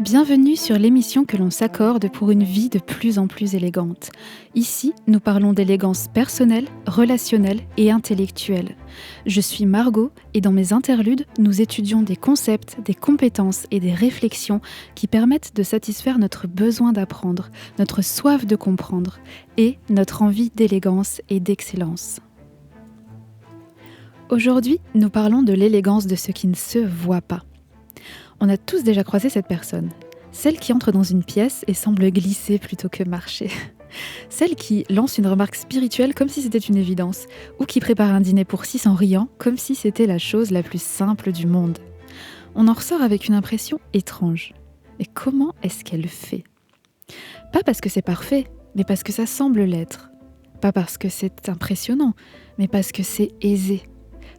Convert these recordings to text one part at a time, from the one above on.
Bienvenue sur l'émission que l'on s'accorde pour une vie de plus en plus élégante. Ici, nous parlons d'élégance personnelle, relationnelle et intellectuelle. Je suis Margot et dans mes interludes, nous étudions des concepts, des compétences et des réflexions qui permettent de satisfaire notre besoin d'apprendre, notre soif de comprendre et notre envie d'élégance et d'excellence. Aujourd'hui, nous parlons de l'élégance de ce qui ne se voit pas. On a tous déjà croisé cette personne. Celle qui entre dans une pièce et semble glisser plutôt que marcher. Celle qui lance une remarque spirituelle comme si c'était une évidence, ou qui prépare un dîner pour 6 en riant comme si c'était la chose la plus simple du monde. On en ressort avec une impression étrange. Mais comment est-ce qu'elle fait ? Pas parce que c'est parfait, mais parce que ça semble l'être. Pas parce que c'est impressionnant, mais parce que c'est aisé.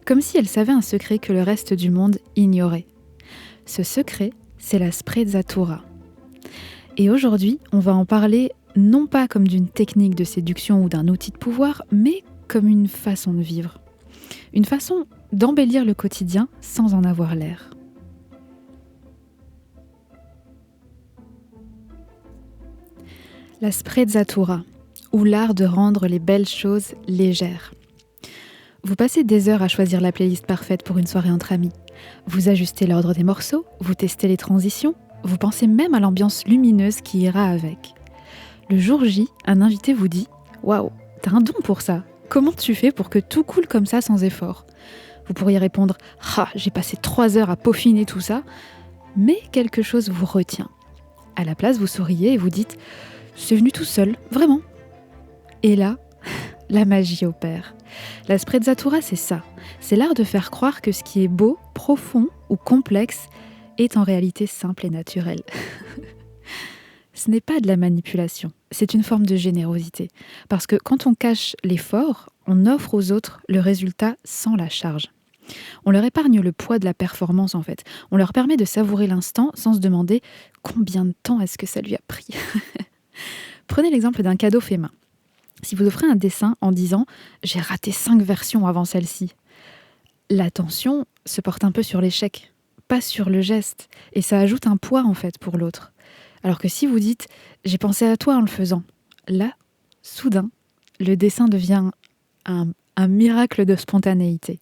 Comme si elle savait un secret que le reste du monde ignorait. Ce secret, c'est la sprezzatura. Et aujourd'hui, on va en parler non pas comme d'une technique de séduction ou d'un outil de pouvoir, mais comme une façon de vivre. Une façon d'embellir le quotidien sans en avoir l'air. La sprezzatura, ou l'art de rendre les belles choses légères. Vous passez des heures à choisir la playlist parfaite pour une soirée entre amis. Vous ajustez l'ordre des morceaux, vous testez les transitions, vous pensez même à l'ambiance lumineuse qui ira avec. Le jour J, un invité vous dit « Waouh, t'as un don pour ça. Comment tu fais pour que tout coule comme ça sans effort ?» Vous pourriez répondre « Ah, j'ai passé 3 heures à peaufiner tout ça. » Mais quelque chose vous retient. À la place, vous souriez et vous dites « C'est venu tout seul, vraiment. » Et là, la magie opère. La sprezzatura, c'est ça. C'est l'art de faire croire que ce qui est beau, profond ou complexe est en réalité simple et naturel. Ce n'est pas de la manipulation, c'est une forme de générosité. Parce que quand on cache l'effort, on offre aux autres le résultat sans la charge. On leur épargne le poids de la performance en fait. On leur permet de savourer l'instant sans se demander combien de temps est-ce que ça lui a pris. Prenez l'exemple d'un cadeau fait main. Si vous offrez un dessin en disant « j'ai raté 5 versions avant celle-ci », l'attention se porte un peu sur l'échec, pas sur le geste, et ça ajoute un poids en fait pour l'autre. Alors que si vous dites « j'ai pensé à toi en le faisant », là, soudain, le dessin devient un miracle de spontanéité.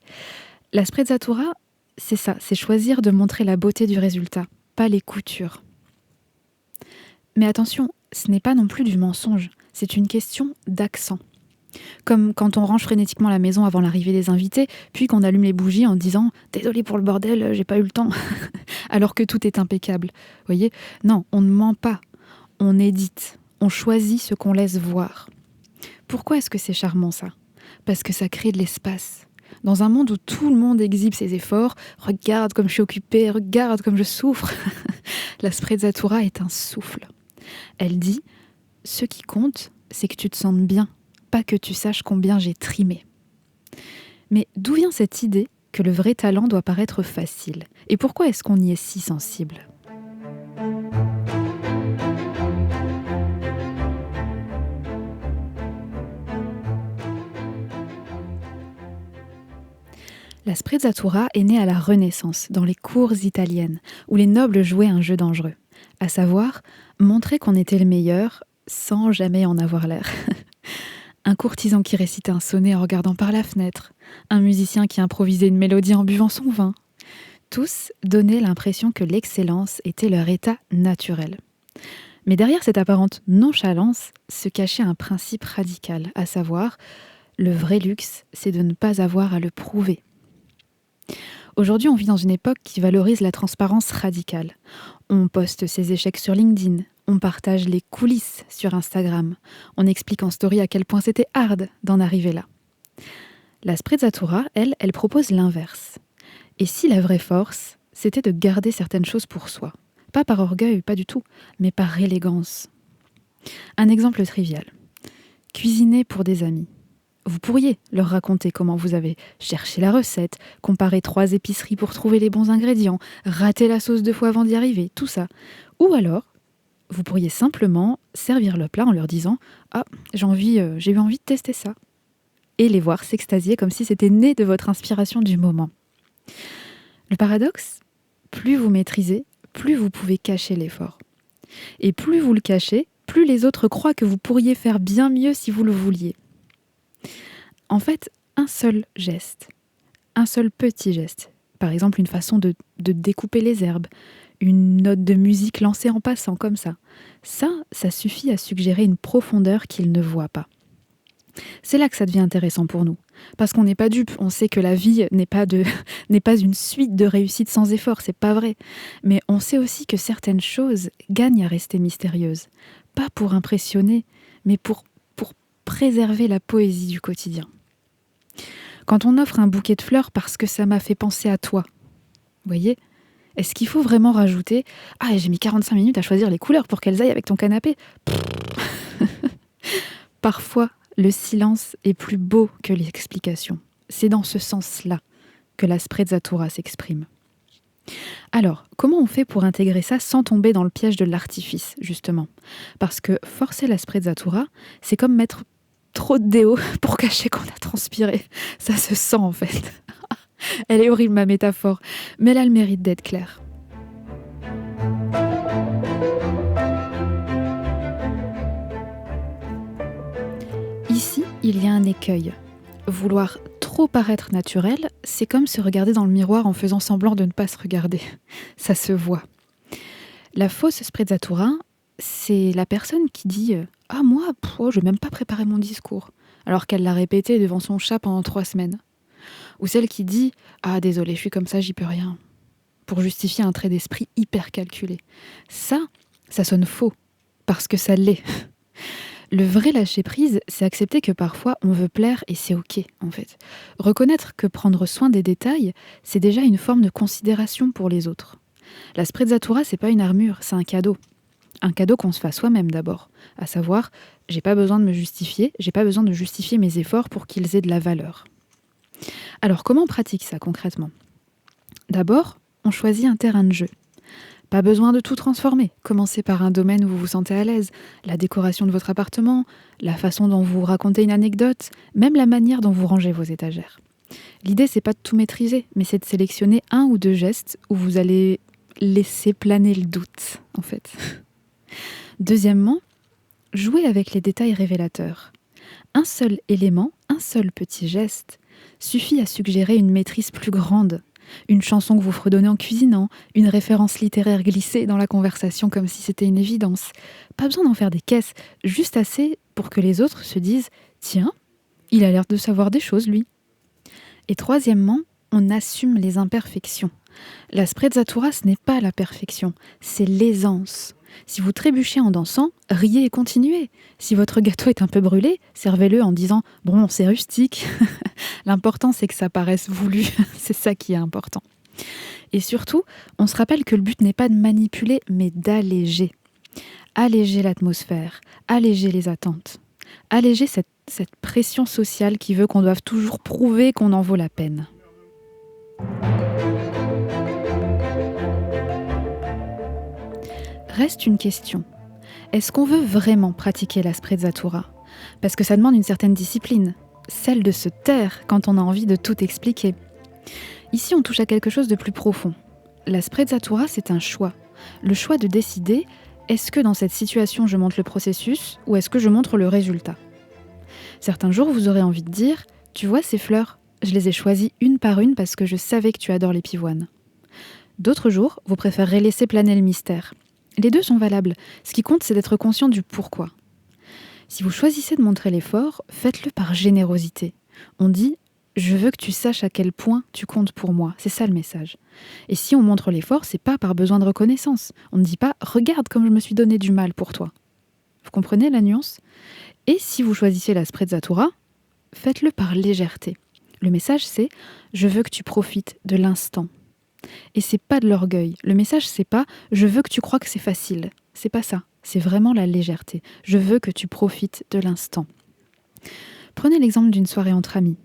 La sprezzatura, c'est ça, c'est choisir de montrer la beauté du résultat, pas les coutures. Mais attention, ce n'est pas non plus du mensonge, c'est une question d'accent. Comme quand on range frénétiquement la maison avant l'arrivée des invités, puis qu'on allume les bougies en disant « Désolé pour le bordel, j'ai pas eu le temps », alors que tout est impeccable. Vous voyez ? Non, on ne ment pas, on édite, on choisit ce qu'on laisse voir. Pourquoi est-ce que c'est charmant ça ? Parce que ça crée de l'espace. Dans un monde où tout le monde exhibe ses efforts, regarde comme je suis occupée, regarde comme je souffre, la sprezzatura est un souffle. Elle dit « Ce qui compte, c'est que tu te sentes bien, pas que tu saches combien j'ai trimé. » Mais d'où vient cette idée que le vrai talent doit paraître facile ? Et pourquoi est-ce qu'on y est si sensible ? La sprezzatura est née à la Renaissance, dans les cours italiennes, où les nobles jouaient un jeu dangereux, à savoir montrer qu'on était le meilleur sans jamais en avoir l'air. Un courtisan qui récitait un sonnet en regardant par la fenêtre, un musicien qui improvisait une mélodie en buvant son vin. Tous donnaient l'impression que l'excellence était leur état naturel. Mais derrière cette apparente nonchalance se cachait un principe radical, à savoir, le vrai luxe, c'est de ne pas avoir à le prouver. Aujourd'hui, on vit dans une époque qui valorise la transparence radicale. On poste ses échecs sur LinkedIn, on partage les coulisses sur Instagram, on explique en story à quel point c'était hard d'en arriver là. La sprezzatura, elle propose l'inverse. Et si la vraie force, c'était de garder certaines choses pour soi ? Pas par orgueil, pas du tout, mais par élégance. Un exemple trivial. Cuisiner pour des amis. Vous pourriez leur raconter comment vous avez cherché la recette, comparé 3 épiceries pour trouver les bons ingrédients, raté la sauce 2 fois avant d'y arriver, tout ça. Ou alors, vous pourriez simplement servir le plat en leur disant « Ah, j'ai eu envie de tester ça ». Et les voir s'extasier comme si c'était né de votre inspiration du moment. Le paradoxe, plus vous maîtrisez, plus vous pouvez cacher l'effort. Et plus vous le cachez, plus les autres croient que vous pourriez faire bien mieux si vous le vouliez. En fait, un seul geste, un seul petit geste, par exemple une façon de découper les herbes, une note de musique lancée en passant comme ça suffit à suggérer une profondeur qu'ils ne voient pas. C'est là que ça devient intéressant pour nous, parce qu'on n'est pas dupes, on sait que la vie n'est pas une suite de réussites sans effort, c'est pas vrai. Mais on sait aussi que certaines choses gagnent à rester mystérieuses, pas pour impressionner, mais pour préserver la poésie du quotidien. Quand on offre un bouquet de fleurs parce que ça m'a fait penser à toi, vous voyez, est-ce qu'il faut vraiment rajouter « Ah, j'ai mis 45 minutes à choisir les couleurs pour qu'elles aillent avec ton canapé ?» Parfois, le silence est plus beau que l'explication. C'est dans ce sens-là que la sprezzatura s'exprime. Alors, comment on fait pour intégrer ça sans tomber dans le piège de l'artifice, justement ? Parce que forcer la sprezzatura, c'est comme mettre trop de déo pour cacher qu'on a transpiré. Ça se sent en fait. Elle est horrible ma métaphore, mais elle a le mérite d'être claire. Ici, il y a un écueil. Vouloir trop paraître naturel, c'est comme se regarder dans le miroir en faisant semblant de ne pas se regarder. Ça se voit. La fausse sprezzatura, c'est la personne qui dit « Ah moi, je n'ai même pas préparé mon discours », alors qu'elle l'a répété devant son chat pendant 3 semaines. Ou celle qui dit « Ah désolé, je suis comme ça, j'y peux rien », pour justifier un trait d'esprit hyper calculé. Ça sonne faux, parce que ça l'est. Le vrai lâcher-prise, c'est accepter que parfois on veut plaire et c'est ok, en fait. Reconnaître que prendre soin des détails, c'est déjà une forme de considération pour les autres. La sprezzatura, c'est pas une armure, c'est un cadeau. Un cadeau qu'on se fait à soi-même d'abord. À savoir, j'ai pas besoin de me justifier, j'ai pas besoin de justifier mes efforts pour qu'ils aient de la valeur. Alors comment on pratique ça concrètement ? D'abord, on choisit un terrain de jeu. Pas besoin de tout transformer. Commencez par un domaine où vous vous sentez à l'aise. La décoration de votre appartement, la façon dont vous racontez une anecdote, même la manière dont vous rangez vos étagères. L'idée, c'est pas de tout maîtriser, mais c'est de sélectionner 1 ou 2 gestes où vous allez laisser planer le doute, en fait. Deuxièmement, jouez avec les détails révélateurs. Un seul élément, un seul petit geste, suffit à suggérer une maîtrise plus grande. Une chanson que vous fredonnez en cuisinant, une référence littéraire glissée dans la conversation comme si c'était une évidence. Pas besoin d'en faire des caisses, juste assez pour que les autres se disent « Tiens, il a l'air de savoir des choses, lui ». Et troisièmement, on assume les imperfections. La sprezzatura, ce n'est pas la perfection, c'est l'aisance. Si vous trébuchez en dansant, riez et continuez. Si votre gâteau est un peu brûlé, servez-le en disant « Bon, c'est rustique ». L'important, c'est que ça paraisse voulu. C'est ça qui est important. Et surtout, on se rappelle que le but n'est pas de manipuler, mais d'alléger. Alléger l'atmosphère, alléger les attentes. Alléger cette pression sociale qui veut qu'on doive toujours prouver qu'on en vaut la peine. Reste une question. Est-ce qu'on veut vraiment pratiquer la sprezzatura ? Parce que ça demande une certaine discipline. Celle de se taire quand on a envie de tout expliquer. Ici, on touche à quelque chose de plus profond. La sprezzatura, c'est un choix. Le choix de décider, est-ce que dans cette situation, je montre le processus ou est-ce que je montre le résultat ? Certains jours, vous aurez envie de dire « Tu vois ces fleurs ? Je les ai choisies une par une parce que je savais que tu adores les pivoines. » D'autres jours, vous préférerez laisser planer le mystère. Les deux sont valables. Ce qui compte, c'est d'être conscient du pourquoi. Si vous choisissez de montrer l'effort, faites-le par générosité. On dit « Je veux que tu saches à quel point tu comptes pour moi ». C'est ça le message. Et si on montre l'effort, c'est pas par besoin de reconnaissance. On ne dit pas « Regarde comme je me suis donné du mal pour toi ». Vous comprenez la nuance ? Et si vous choisissez la sprezzatura, faites-le par légèreté. Le message, c'est « Je veux que tu profites de l'instant ». Et c'est pas de l'orgueil. Le message, c'est pas « Je veux que tu crois que c'est facile ». C'est pas ça. C'est vraiment la légèreté. Je veux que tu profites de l'instant. Prenez l'exemple d'une soirée entre amis.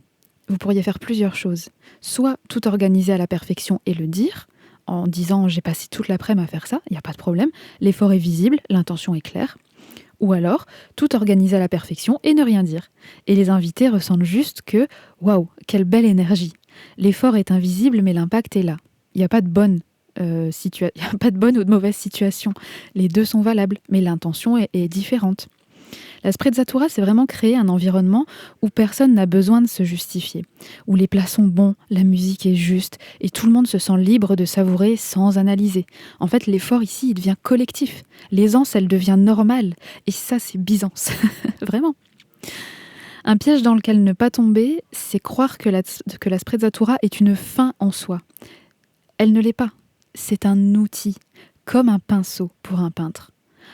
Vous pourriez faire plusieurs choses. Soit tout organiser à la perfection et le dire, en disant « j'ai passé toute l'après-midi à faire ça », il n'y a pas de problème, l'effort est visible, l'intention est claire. Ou alors, tout organiser à la perfection et ne rien dire. Et les invités ressentent juste que « waouh, quelle belle énergie !» L'effort est invisible mais l'impact est là. Il n'y a pas de bonne y a pas de bonne ou de mauvaise situation. Les deux sont valables, mais l'intention est différente. La sprezzatura, c'est vraiment créer un environnement où personne n'a besoin de se justifier, où les plats sont bons, la musique est juste, et tout le monde se sent libre de savourer sans analyser. En fait, l'effort ici, il devient collectif. L'aisance, elle devient normale. Et ça, c'est Byzance. Vraiment. Un piège dans lequel ne pas tomber, c'est croire que la sprezzatura est une fin en soi. Elle ne l'est pas. C'est un outil, comme un pinceau pour un peintre.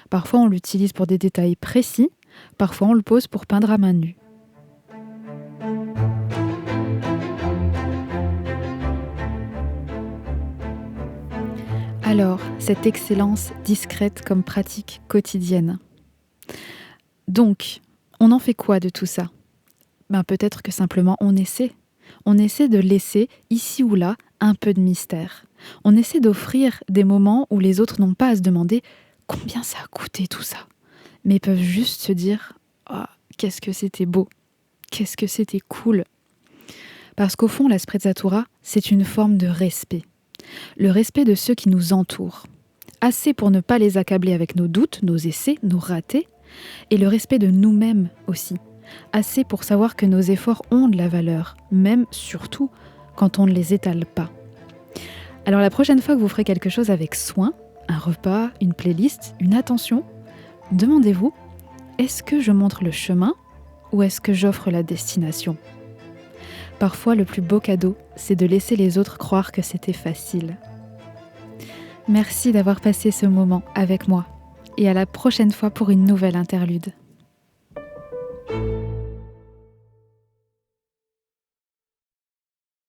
Parfois, on l'utilise pour des détails précis, parfois on le pose pour peindre à main nue. Alors, cette excellence discrète comme pratique quotidienne. Donc, on en fait quoi de tout ça ? Peut-être que simplement on essaie. On essaie de laisser, ici ou là, un peu de mystère. On essaie d'offrir des moments où les autres n'ont pas à se demander combien ça a coûté tout ça, mais peuvent juste se dire « Oh, qu'est-ce que c'était beau, qu'est-ce que c'était cool !» Parce qu'au fond, la sprezzatura, c'est une forme de respect. Le respect de ceux qui nous entourent. Assez pour ne pas les accabler avec nos doutes, nos essais, nos ratés, et le respect de nous-mêmes aussi. Assez pour savoir que nos efforts ont de la valeur, même, surtout, quand on ne les étale pas. Alors la prochaine fois que vous ferez quelque chose avec soin, un repas, une playlist, une attention, demandez-vous, est-ce que je montre le chemin ou est-ce que j'offre la destination ? Parfois, le plus beau cadeau, c'est de laisser les autres croire que c'était facile. Merci d'avoir passé ce moment avec moi et à la prochaine fois pour une nouvelle interlude.